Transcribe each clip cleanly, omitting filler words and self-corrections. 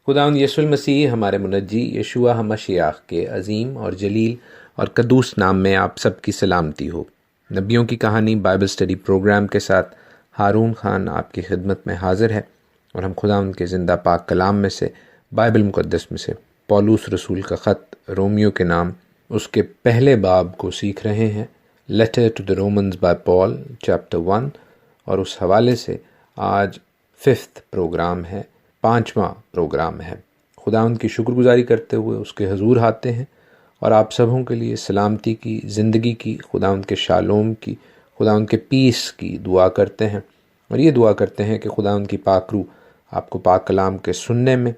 خداوند یسوع المسیح ہمارے منجی یشوع ہمشیاہ کے عظیم اور جلیل اور قدوس نام میں آپ سب کی سلامتی ہو۔ نبیوں کی کہانی بائبل اسٹڈی پروگرام کے ساتھ ہارون خان آپ کی خدمت میں حاضر ہے، اور ہم خداوند کے زندہ پاک کلام میں سے، بائبل مقدس میں سے، پولس رسول کا خط رومیو کے نام اس کے پہلے باب کو سیکھ رہے ہیں، letter to the Romans by Paul chapter 1، اور اس حوالے سے آج 5th پروگرام ہے، 5واں پروگرام ہے۔ خداوند کی شکر گزاری کرتے ہوئے اس کے حضور آتے ہیں، اور آپ سبوں کے لیے سلامتی کی، زندگی کی، خداوند کے شالوم کی، خداوند کے پیس کی دعا کرتے ہیں، اور یہ دعا کرتے ہیں کہ خداوند کی پاک روح آپ کو پاک کلام کے سننے میں،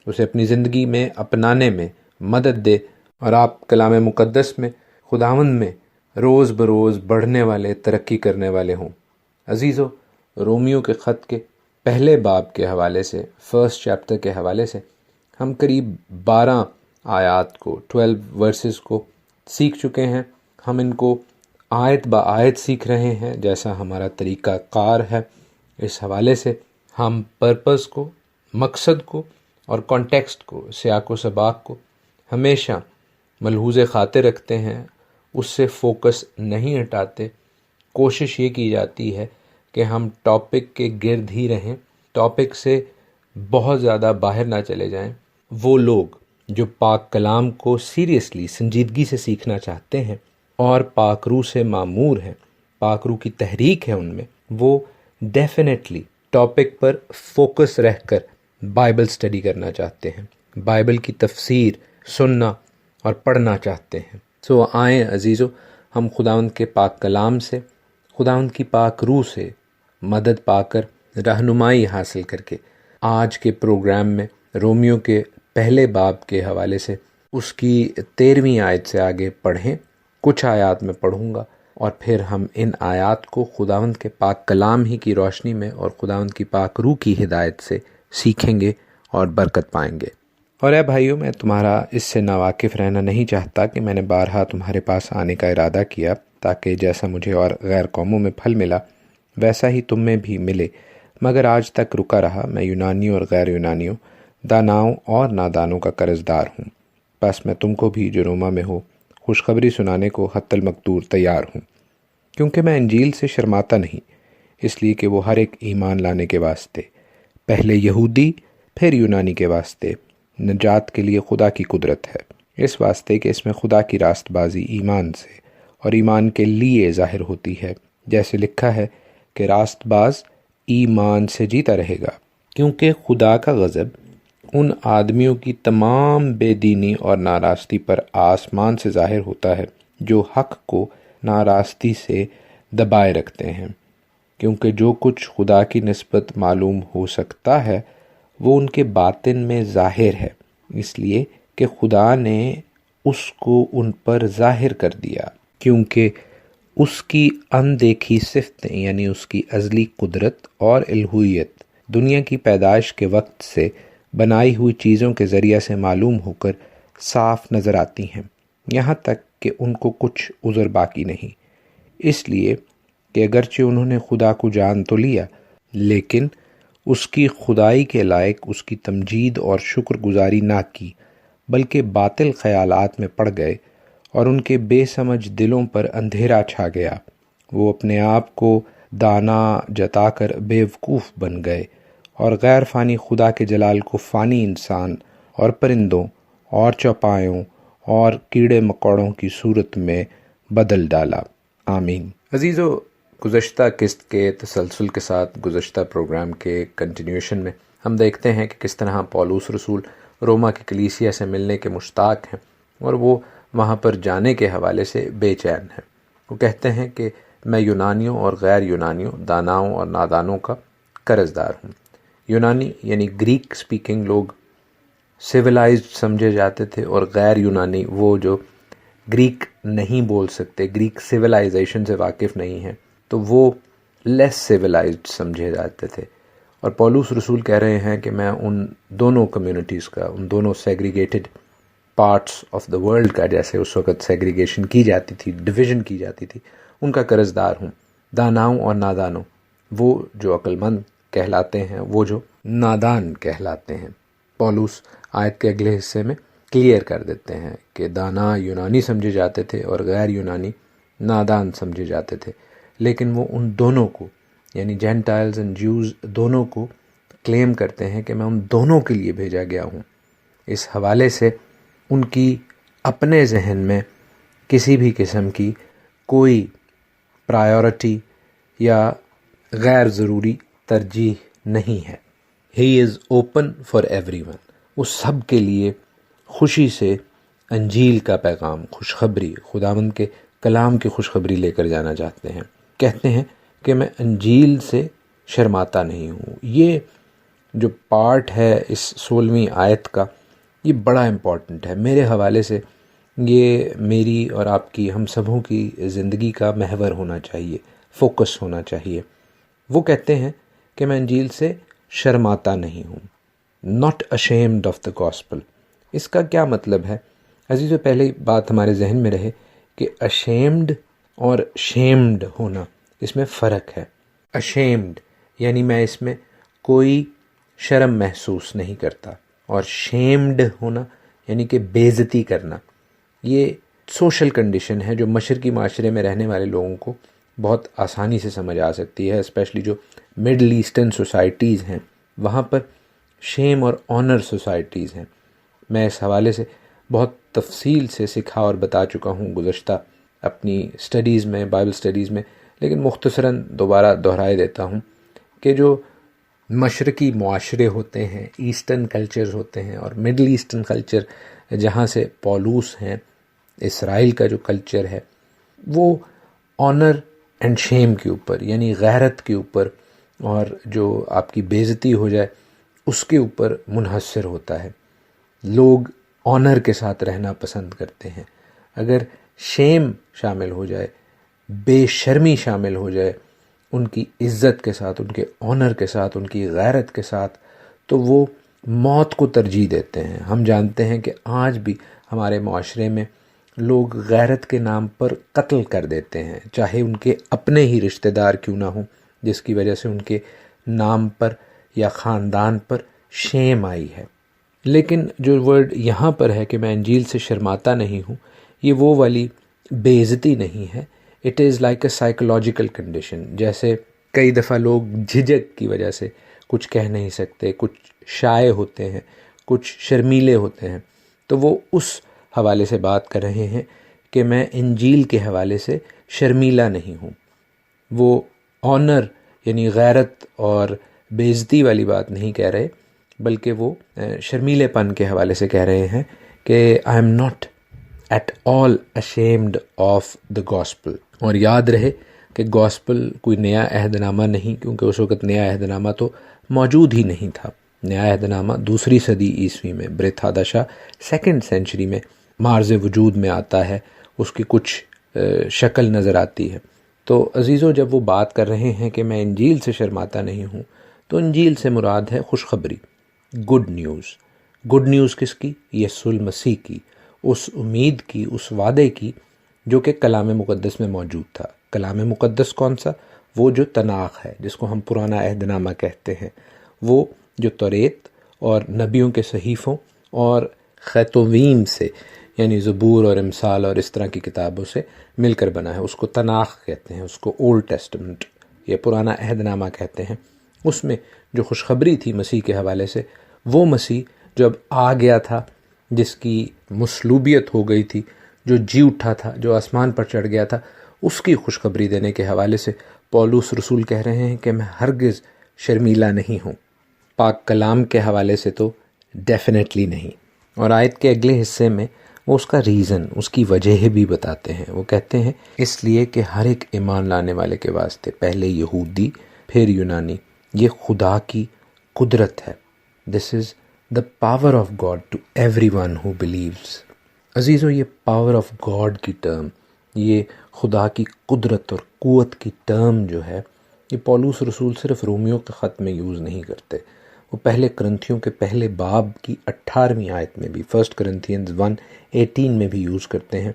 اسے اپنی زندگی میں اپنانے میں مدد دے، اور آپ کلام مقدس میں، خداوند میں روز بروز بڑھنے والے، ترقی کرنے والے ہوں۔ عزیزو، رومیو کے خط کے پہلے باب کے حوالے سے، فرسٹ چیپٹر کے حوالے سے، ہم قریب 12 آیات کو، 12 ورسز کو سیکھ چکے ہیں۔ ہم ان کو آیت با آیت سیکھ رہے ہیں، جیسا ہمارا طریقہ کار ہے۔ اس حوالے سے ہم پرپس کو، مقصد کو اور کانٹیکسٹ کو، سیاق و سباق کو ہمیشہ ملحوظ خاطر رکھتے ہیں، اس سے فوکس نہیں ہٹاتے۔ کوشش یہ کی جاتی ہے کہ ہم ٹاپک کے گرد ہی رہیں، ٹاپک سے بہت زیادہ باہر نہ چلے جائیں۔ وہ لوگ جو پاک کلام کو سیریسلی، سنجیدگی سے سیکھنا چاہتے ہیں اور پاک روح سے معمور ہیں، پاک روح کی تحریک ہے ان میں، وہ ڈیفینیٹلی ٹاپک پر فوکس رہ کر بائبل سٹڈی کرنا چاہتے ہیں، بائبل کی تفسیر سننا اور پڑھنا چاہتے ہیں۔ سو آئیں عزیزو، ہم خداوند کے پاک کلام سے، خداوند کی پاک روح سے مدد پا کر، رہنمائی حاصل کر کے، آج کے پروگرام میں رومیو کے پہلے باب کے حوالے سے اس کی 13ویں آیت سے آگے پڑھیں۔ کچھ آیات میں پڑھوں گا، اور پھر ہم ان آیات کو خداوند کے پاک کلام ہی کی روشنی میں اور خداوند کی پاک روح کی ہدایت سے سیکھیں گے اور برکت پائیں گے۔ اور اے بھائیو، میں تمہارا اس سے ناواقف رہنا نہیں چاہتا کہ میں نے بارہا تمہارے پاس آنے کا ارادہ کیا، تاکہ جیسا مجھے اور غیر قوموں میں پھل ملا ویسا ہی تم میں بھی ملے، مگر آج تک رکا رہا۔ میں یونانیوں اور غیر یونانیوں، داناؤں اور نادانوں کا قرض دار ہوں، بس میں تم کو بھی جو روما میں ہو خوشخبری سنانے کو حتی المقدور تیار ہوں، کیونکہ میں انجیل سے شرماتا نہیں، اس لیے کہ وہ ہر ایک ایمان لانے کے واسطے، پہلے یہودی پھر یونانی کے واسطے، نجات کے لیے خدا کی قدرت ہے، اس واسطے کہ اس میں خدا کی راست بازی ایمان سے اور ایمان کے لیے ظاہر ہوتی ہے، جیسے لکھا ہے کہ راست باز ایمان سے جیتا رہے گا، کیونکہ خدا کا غضب ان آدمیوں کی تمام بے دینی اور ناراستی پر آسمان سے ظاہر ہوتا ہے جو حق کو ناراستی سے دبائے رکھتے ہیں، کیونکہ جو کچھ خدا کی نسبت معلوم ہو سکتا ہے وہ ان کے باطن میں ظاہر ہے، اس لیے کہ خدا نے اس کو ان پر ظاہر کر دیا، کیونکہ اس کی اندیکھی صفتیں، یعنی اس کی ازلی قدرت اور الوہیت، دنیا کی پیدائش کے وقت سے بنائی ہوئی چیزوں کے ذریعہ سے معلوم ہو کر صاف نظر آتی ہیں، یہاں تک کہ ان کو کچھ عذر باقی نہیں، اس لیے کہ اگرچہ انہوں نے خدا کو جان تو لیا، لیکن اس کی خدائی کے لائق اس کی تمجید اور شکر گزاری نہ کی، بلکہ باطل خیالات میں پڑ گئے، اور ان کے بے سمجھ دلوں پر اندھیرا چھا گیا، وہ اپنے آپ کو دانا جتا کر بے وقوف بن گئے، اور غیر فانی خدا کے جلال کو فانی انسان اور پرندوں اور چوپایوں اور کیڑے مکوڑوں کی صورت میں بدل ڈالا۔ آمین۔ عزیزو، گزشتہ قسط کے تسلسل کے ساتھ، گزشتہ پروگرام کے کنٹینیوشن میں ہم دیکھتے ہیں کہ کس طرح پولس رسول روما کی کلیسیا سے ملنے کے مشتاق ہیں، اور وہ وہاں پر جانے کے حوالے سے بے چین ہیں۔ وہ کہتے ہیں کہ میں یونانیوں اور غیر یونانیوں، داناؤں اور نادانوں کا قرض دار ہوں۔ یونانی یعنی گریک سپیکنگ لوگ سویلائزڈ سمجھے جاتے تھے، اور غیر یونانی وہ جو گریک نہیں بول سکتے، گریک سویلائزیشن سے واقف نہیں ہیں، تو وہ لیس سویلائزڈ سمجھے جاتے تھے۔ اور پولس رسول کہہ رہے ہیں کہ میں ان دونوں کمیونٹیز کا، ان دونوں segregated parts of the world کا، جیسے اس وقت سیگریگیشن کی جاتی تھی، ڈویژن کی جاتی تھی، ان کا قرض دار ہوں۔ داناؤں اور نادانوں، وہ جو عقل مند کہلاتے ہیں، وہ جو نادان کہلاتے ہیں۔ پولس آیت کے اگلے حصے میں کلیئر کر دیتے ہیں کہ دانا یونانی سمجھے جاتے تھے اور غیر یونانی نادان سمجھے جاتے تھے، لیکن وہ ان دونوں کو یعنی جینٹائلز اینڈ جیوز دونوں کو کلیم کرتے ہیں کہ میں ان دونوں کے لیے بھیجا گیا ہوں۔ اس حوالے سے ان کی اپنے ذہن میں کسی بھی قسم کی کوئی پرائیورٹی یا غیر ضروری ترجیح نہیں ہے۔ He is open for everyone, وہ سب کے لیے خوشی سے انجیل کا پیغام، خوشخبری، خداوند کے کلام کی خوشخبری لے کر جانا چاہتے ہیں۔ کہتے ہیں کہ میں انجیل سے شرماتا نہیں ہوں۔ یہ جو پارٹ ہے اس 16ویں آیت کا، یہ بڑا امپورٹنٹ ہے۔ میرے حوالے سے یہ میری اور آپ کی، ہم سبوں کی زندگی کا محور ہونا چاہیے، فوکس ہونا چاہیے۔ وہ کہتے ہیں کہ میں انجیل سے شرماتا نہیں ہوں، not ashamed of the gospel۔ اس کا کیا مطلب ہے؟ عزیزو، پہلے بات ہمارے ذہن میں رہے کہ ashamed اور shamed ہونا، اس میں فرق ہے۔ ashamed یعنی میں اس میں کوئی شرم محسوس نہیں کرتا، اور shamed ہونا یعنی کہ بے عزتی کرنا۔ یہ سوشل کنڈیشن ہے جو مشرقی معاشرے میں رہنے والے لوگوں کو بہت آسانی سے سمجھ آ سکتی ہے، اسپیشلی جو مڈل ایسٹرن سوسائٹیز ہیں، وہاں پر شیم اور آنر سوسائٹیز ہیں۔ میں اس حوالے سے بہت تفصیل سے سکھا اور بتا چکا ہوں گزشتہ اپنی سٹڈیز میں، بائبل سٹڈیز میں، لیکن مختصراً دوبارہ دہرائے دیتا ہوں کہ جو مشرقی معاشرے ہوتے ہیں، ایسٹرن کلچرز ہوتے ہیں، اور مڈل ایسٹرن کلچر جہاں سے پولوس ہیں، اسرائیل کا جو کلچر ہے، وہ آنر اینڈ شیم کے اوپر یعنی غیرت کے اوپر اور جو آپ کی بے عزتی ہو جائے اس کے اوپر منحصر ہوتا ہے۔ لوگ آنر کے ساتھ رہنا پسند کرتے ہیں۔ اگر شیم شامل ہو جائے، بے شرمی شامل ہو جائے ان کی عزت کے ساتھ، ان کے آنر کے ساتھ، ان کی غیرت کے ساتھ، تو وہ موت کو ترجیح دیتے ہیں۔ ہم جانتے ہیں کہ آج بھی ہمارے معاشرے میں لوگ غیرت کے نام پر قتل کر دیتے ہیں، چاہے ان کے اپنے ہی رشتہ دار کیوں نہ ہوں، جس کی وجہ سے ان کے نام پر یا خاندان پر شیم آئی ہے۔ لیکن جو ورڈ یہاں پر ہے کہ میں انجیل سے شرماتا نہیں ہوں، یہ وہ والی بے عزتی نہیں ہے۔ It is like a psychological condition. جیسے کئی دفعہ لوگ جھجک کی وجہ سے کچھ کہہ نہیں سکتے، کچھ شائع ہوتے ہیں، کچھ شرمیلے ہوتے ہیں، تو وہ اس حوالے سے بات کر رہے ہیں کہ میں انجیل کے حوالے سے شرمیلا نہیں ہوں۔ وہ آنر یعنی غیرت اور بے عزتی والی بات نہیں کہہ رہے، بلکہ وہ شرمیلے پن کے حوالے سے کہہ رہے ہیں کہ I am not at all ashamed of the gospel. اور یاد رہے کہ گاسپل کوئی نیا عہد نامہ نہیں، کیونکہ اس وقت نیا عہد نامہ تو موجود ہی نہیں تھا۔ نیا عہد نامہ 2 صدی عیسوی میں برتھادشا 2nd سینچری میں مارز وجود میں آتا ہے، اس کی کچھ شکل نظر آتی ہے۔ تو عزیزو، جب وہ بات کر رہے ہیں کہ میں انجیل سے شرماتا نہیں ہوں، تو انجیل سے مراد ہے خوشخبری، گڈ نیوز۔ گڈ نیوز کس کی؟ یسوع المسیح کی، اس امید کی، اس وعدے کی جو کہ کلام مقدس میں موجود تھا۔ کلام مقدس کون سا؟ وہ جو تناخ ہے، جس کو ہم پرانا عہد نامہ کہتے ہیں، وہ جو توریت اور نبیوں کے صحیفوں اور خطویم سے یعنی زبور اور امثال اور اس طرح کی کتابوں سے مل کر بنا ہے، اس کو تناخ کہتے ہیں، اس کو اولڈ ٹیسٹمنٹ یا پرانا عہد نامہ کہتے ہیں۔ اس میں جو خوشخبری تھی مسیح کے حوالے سے، وہ مسیح جو اب آ گیا تھا، جس کی مصلوبیت ہو گئی تھی، جو جی اٹھا تھا، جو آسمان پر چڑھ گیا تھا، اس کی خوشخبری دینے کے حوالے سے پولس رسول کہہ رہے ہیں کہ میں ہرگز شرمیلا نہیں ہوں۔ پاک کلام کے حوالے سے تو ڈیفینیٹلی نہیں۔ اور آیت کے اگلے حصے میں وہ اس کا ریزن، اس کی وجہ بھی بتاتے ہیں۔ وہ کہتے ہیں اس لیے کہ ہر ایک ایمان لانے والے کے واسطے، پہلے یہودی پھر یونانی، یہ خدا کی قدرت ہے۔ This is the power of God to everyone who believes. عزیزو، یہ پاور آف گاڈ کی ٹرم، یہ خدا کی قدرت اور قوت کی ٹرم جو ہے، یہ پولس رسول صرف رومیوں کے خط میں یوز نہیں کرتے، وہ پہلے کرنتھیوں کے پہلے باب کی 18ویں آیت میں بھی، 1 Corinthians 1:18 میں بھی یوز کرتے ہیں،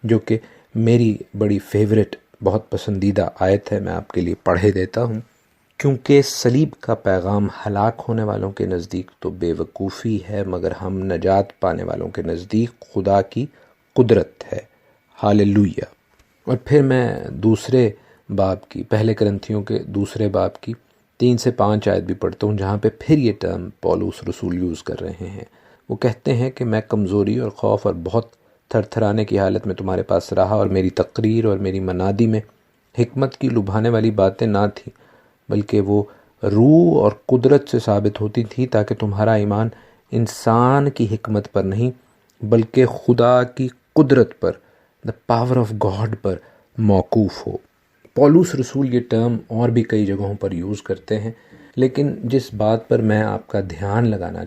جو کہ میری بڑی فیوریٹ، بہت پسندیدہ آیت ہے۔ میں آپ کے لیے پڑھے دیتا ہوں۔ کیونکہ صلیب کا پیغام ہلاک ہونے والوں کے نزدیک تو بے وقوفی ہے، مگر ہم نجات پانے والوں کے نزدیک خدا کی قدرت ہے۔ ہاللویہ۔ اور پھر میں دوسرے باب کی، پہلے کرنتھیوں کے دوسرے باب کی 3 سے 5 آیت بھی پڑھتا ہوں، جہاں پہ پھر یہ ٹرم پولس رسول یوز کر رہے ہیں۔ وہ کہتے ہیں کہ میں کمزوری اور خوف اور بہت تھر تھرانے کی حالت میں تمہارے پاس رہا، اور میری تقریر اور میری منادی میں حکمت کی لبھانے والی باتیں نہ تھیں، بلکہ وہ روح اور قدرت سے ثابت ہوتی تھی، تاکہ تمہارا ایمان انسان کی حکمت پر نہیں بلکہ خدا کی قدرت پر، دا پاور آف گاڈ پر موقوف ہو۔ پولس رسول یہ ٹرم اور بھی کئی جگہوں پر یوز کرتے ہیں، لیکن جس بات پر میں آپ کا دھیان لگانا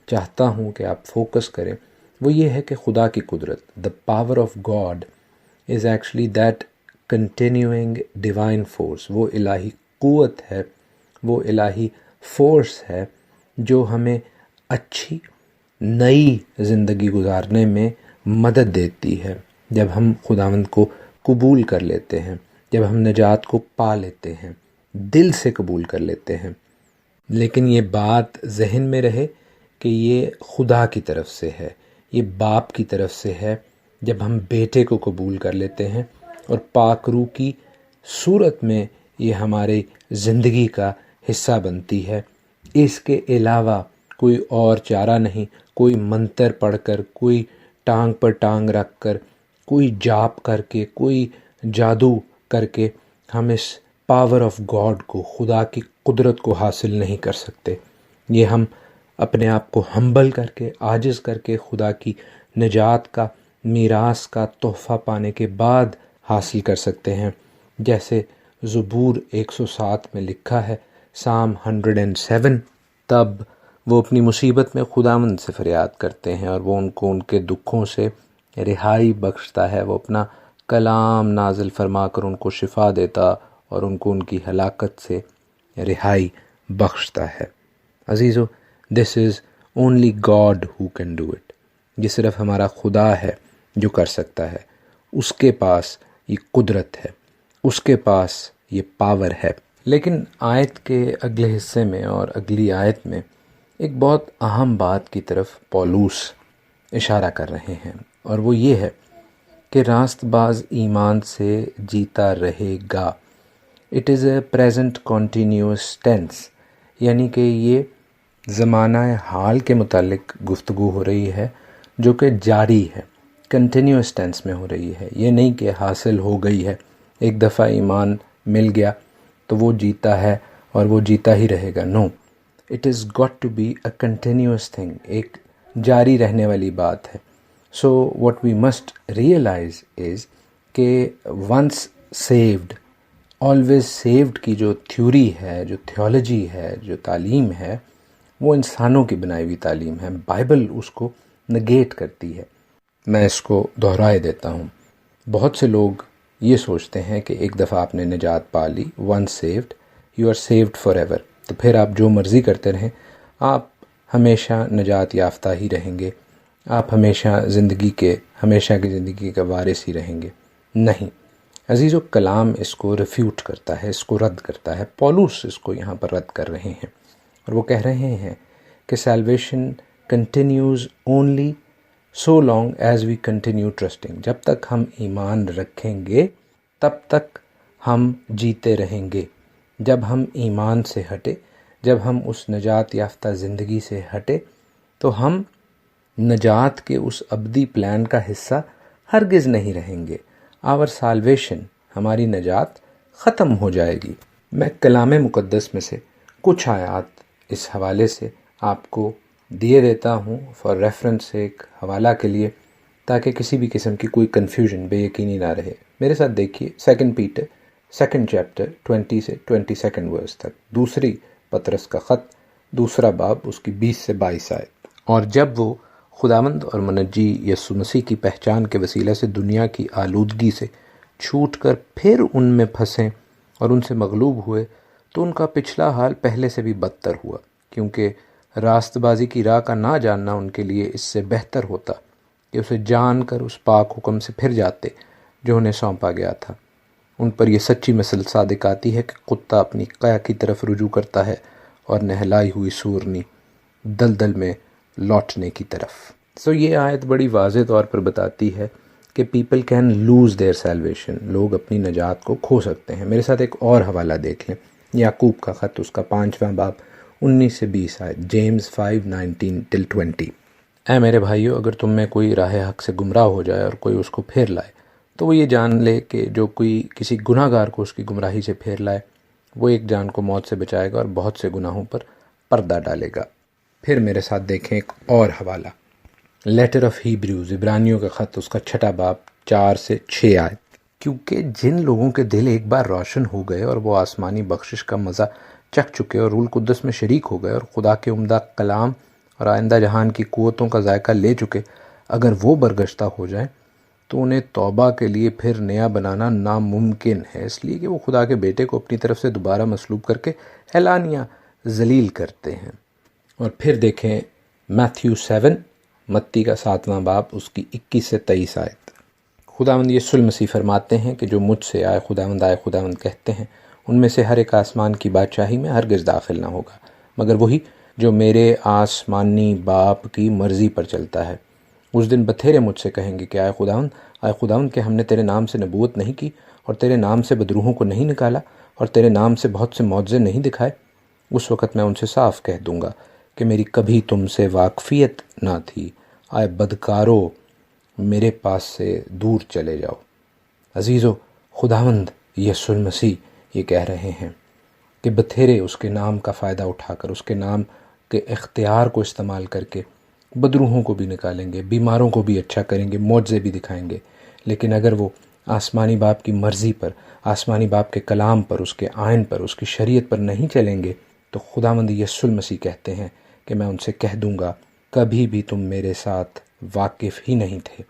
چاہتا ہوں کہ آپ فوکس کریں، وہ یہ ہے کہ خدا کی قدرت، دا power of God is actually that continuing divine force, وہ الہی قوت ہے، وہ الہی فورس ہے جو ہمیں اچھی نئی زندگی گزارنے میں مدد دیتی ہے جب ہم خداوند کو قبول کر لیتے ہیں، جب ہم نجات کو پا لیتے ہیں، دل سے قبول کر لیتے ہیں۔ لیکن یہ بات ذہن میں رہے کہ یہ خدا کی طرف سے ہے، یہ باپ کی طرف سے ہے، جب ہم بیٹے کو قبول کر لیتے ہیں، اور پاک روح کی صورت میں یہ ہماری زندگی کا حصہ بنتی ہے۔ اس کے علاوہ کوئی اور چارہ نہیں، کوئی منتر پڑھ کر، کوئی ٹانگ پر ٹانگ رکھ کر، کوئی جاپ کر کے، کوئی جادو کر کے ہم اس پاور آف گاڈ کو، خدا کی قدرت کو حاصل نہیں کر سکتے۔ یہ ہم اپنے آپ کو ہمبل کر کے، عاجز کر کے، خدا کی نجات کا میراث کا تحفہ پانے کے بعد حاصل کر سکتے ہیں، جیسے زبور 107 میں لکھا ہے، سام 107۔ تب وہ اپنی مصیبت میں خداوند سے فریاد کرتے ہیں، اور وہ ان کو ان کے دکھوں سے رہائی بخشتا ہے۔ وہ اپنا کلام نازل فرما کر ان کو شفا دیتا اور ان کو ان کی ہلاکت سے رہائی بخشتا ہے۔ عزیزو، this is only God who can do it. یہ صرف ہمارا خدا ہے جو کر سکتا ہے۔ اس کے پاس یہ قدرت ہے، اس کے پاس یہ پاور ہے۔ لیکن آیت کے اگلے حصے میں اور اگلی آیت میں ایک بہت اہم بات کی طرف پولس اشارہ کر رہے ہیں، اور وہ یہ ہے کہ راست باز ایمان سے جیتا رہے گا۔ It is a present continuous tense, یعنی کہ یہ زمانہ حال کے متعلق گفتگو ہو رہی ہے جو کہ جاری ہے، کنٹینیوس ٹینس میں ہو رہی ہے۔ یہ نہیں کہ حاصل ہو گئی ہے، ایک دفعہ ایمان مل گیا تو وہ جیتا ہے اور وہ جیتا ہی رہے گا۔ No, it is got to be a continuous thing, ایک جاری رہنے والی بات ہے۔ So what we must realize is کہ ونس سیوڈ آلویز سیوڈ کی جو تھیوری ہے، جو تھیولوجی ہے، جو تعلیم ہے، وہ انسانوں کی بنائی ہوئی تعلیم ہے۔ بائبل اس کو نگیٹ کرتی ہے۔ میں اس کو دہرائے دیتا ہوں۔ بہت سے لوگ یہ سوچتے ہیں کہ ایک دفعہ آپ نے نجات پا لی، once saved you are saved for ever, تو پھر آپ جو مرضی کرتے رہیں، آپ ہمیشہ نجات یافتہ ہی رہیں گے، آپ ہمیشہ کی زندگی کا وارث ہی رہیں گے۔ نہیں عزیزو، کلام اس کو ریفیوٹ کرتا ہے، اس کو رد کرتا ہے۔ پولس اس کو یہاں پر رد کر رہے ہیں، اور وہ کہہ رہے ہیں کہ salvation continues only so long as we continue trusting. جب تک ہم ایمان رکھیں گے تب تک ہم جیتے رہیں گے۔ جب ہم ایمان سے ہٹے، جب ہم اس نجات یافتہ زندگی سے ہٹے، تو ہم نجات کے اس ابدی پلان کا حصہ ہرگز نہیں رہیں گے۔ آور سالویشن، ہماری نجات ختم ہو جائے گی۔ میں کلام مقدس میں سے کچھ آیات اس حوالے سے آپ کو دیے دیتا ہوں فار ریفرنس، ایک حوالہ کے لیے، تاکہ کسی بھی قسم کی کوئی کنفیوژن، بے یقینی نہ رہے۔ میرے ساتھ دیکھیے 2 پیٹر 2 چیپٹر 20 سے 22 ورس تک، دوسری پطرس کا خط، دوسرا باب، اس کی 20 سے 22 آیت۔ اور جب وہ خداوند اور منجی یسوع مسیح کی پہچان کے وسیلہ سے دنیا کی آلودگی سے چھوٹ کر پھر ان میں پھنسیں اور ان سے مغلوب ہوئے، تو ان کا پچھلا حال پہلے سے بھی بدتر ہوا، کیونکہ راست بازی کی راہ کا نہ جاننا ان کے لیے اس سے بہتر ہوتا کہ اسے جان کر اس پاک حکم سے پھر جاتے جو انہیں سونپا گیا تھا۔ ان پر یہ سچی مثل صادق آتی ہے کہ کتا اپنی قیا کی طرف رجوع کرتا ہے اور نہلائی ہوئی سورنی دلدل میں لوٹنے کی طرف۔ سو یہ آیت بڑی واضح طور پر بتاتی ہے کہ people can lose their salvation, لوگ اپنی نجات کو کھو سکتے ہیں۔ میرے ساتھ ایک اور حوالہ دیکھ لیں، یعقوب کا خط، اس کا 5واں باب 19 سے 20 آیت، جیمز 5:19-20۔ اے میرے بھائیو، اگر تم میں کوئی راہ حق سے گمراہ ہو جائے اور کوئی اس کو پھیر لائے، تو وہ یہ جان لے کہ جو کوئی کسی گناہ گار کو اس کی گمراہی سے پھیر لائے، وہ ایک جان کو موت سے بچائے گا اور بہت سے گناہوں پر پردہ ڈالے گا۔ پھر میرے ساتھ دیکھیں ایک اور حوالہ، لیٹر آف ہیبریوز، عبرانیوں کا خط، اس کا 6واں باب 4 سے 6 آیت۔ کیونکہ جن لوگوں کے دل ایک بار روشن ہو گئے اور وہ آسمانی بخشش کا مزہ چکھ چکے اور روح القدس میں شریک ہو گئے اور خدا کے عمدہ کلام اور آئندہ جہان کی قوتوں کا ذائقہ لے چکے، اگر وہ برگشتہ ہو جائیں تو انہیں توبہ کے لیے پھر نیا بنانا ناممکن ہے، اس لیے کہ وہ خدا کے بیٹے کو اپنی طرف سے دوبارہ مصلوب کر کے اعلانیہ ذلیل کرتے ہیں۔ اور پھر دیکھیں میتھیو 7، متی کا 7واں باب، اس کی 21 سے 23 آیت۔ خداوند یسوع المسیح فرماتے ہیں کہ جو مجھ سے آئے خداوند کہتے ہیں، ان میں سے ہر ایک آسمان کی بادشاہی میں ہرگز داخل نہ ہوگا، مگر وہی جو میرے آسمانی باپ کی مرضی پر چلتا ہے۔ اس دن بتھیرے مجھ سے کہیں گے کہ آئے خداوند کہ ہم نے تیرے نام سے نبوت نہیں کی، اور تیرے نام سے بدروحوں کو نہیں نکالا، اور تیرے نام سے بہت سے معجزے نہیں دکھائے۔ اس وقت میں ان سے صاف کہہ دوں گا کہ میری کبھی تم سے واقفیت نہ تھی، آئے بدکارو میرے پاس سے دور چلے جاؤ۔ عزیزو، خداوند یسوع المسیح یہ کہہ رہے ہیں کہ بتھیرے اس کے نام کا فائدہ اٹھا کر، اس کے نام کے اختیار کو استعمال کر کے بدروحوں کو بھی نکالیں گے، بیماروں کو بھی اچھا کریں گے، معجزے بھی دکھائیں گے، لیکن اگر وہ آسمانی باپ کی مرضی پر، آسمانی باپ کے کلام پر، اس کے آئین پر، اس کی شریعت پر نہیں چلیں گے، تو خداوند یسوع المسیح کہتے ہیں کہ میں ان سے کہہ دوں گا کبھی بھی تم میرے ساتھ واقف ہی نہیں تھے،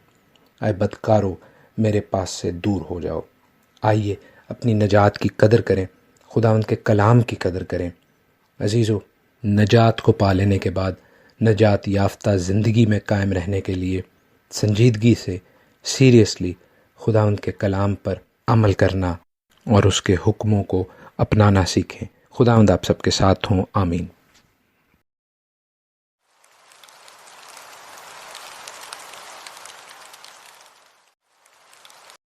اے بدکارو میرے پاس سے دور ہو جاؤ۔ آئیے اپنی نجات کی قدر کریں، خداوند کے کلام کی قدر کریں۔ عزیزو، نجات کو پا لینے کے بعد نجات یافتہ زندگی میں قائم رہنے کے لیے سنجیدگی سے، سیریسلی خداوند کے کلام پر عمل کرنا اور اس کے حکموں کو اپنانا سیکھیں۔ خداوند آپ سب کے ساتھ ہوں، آمین۔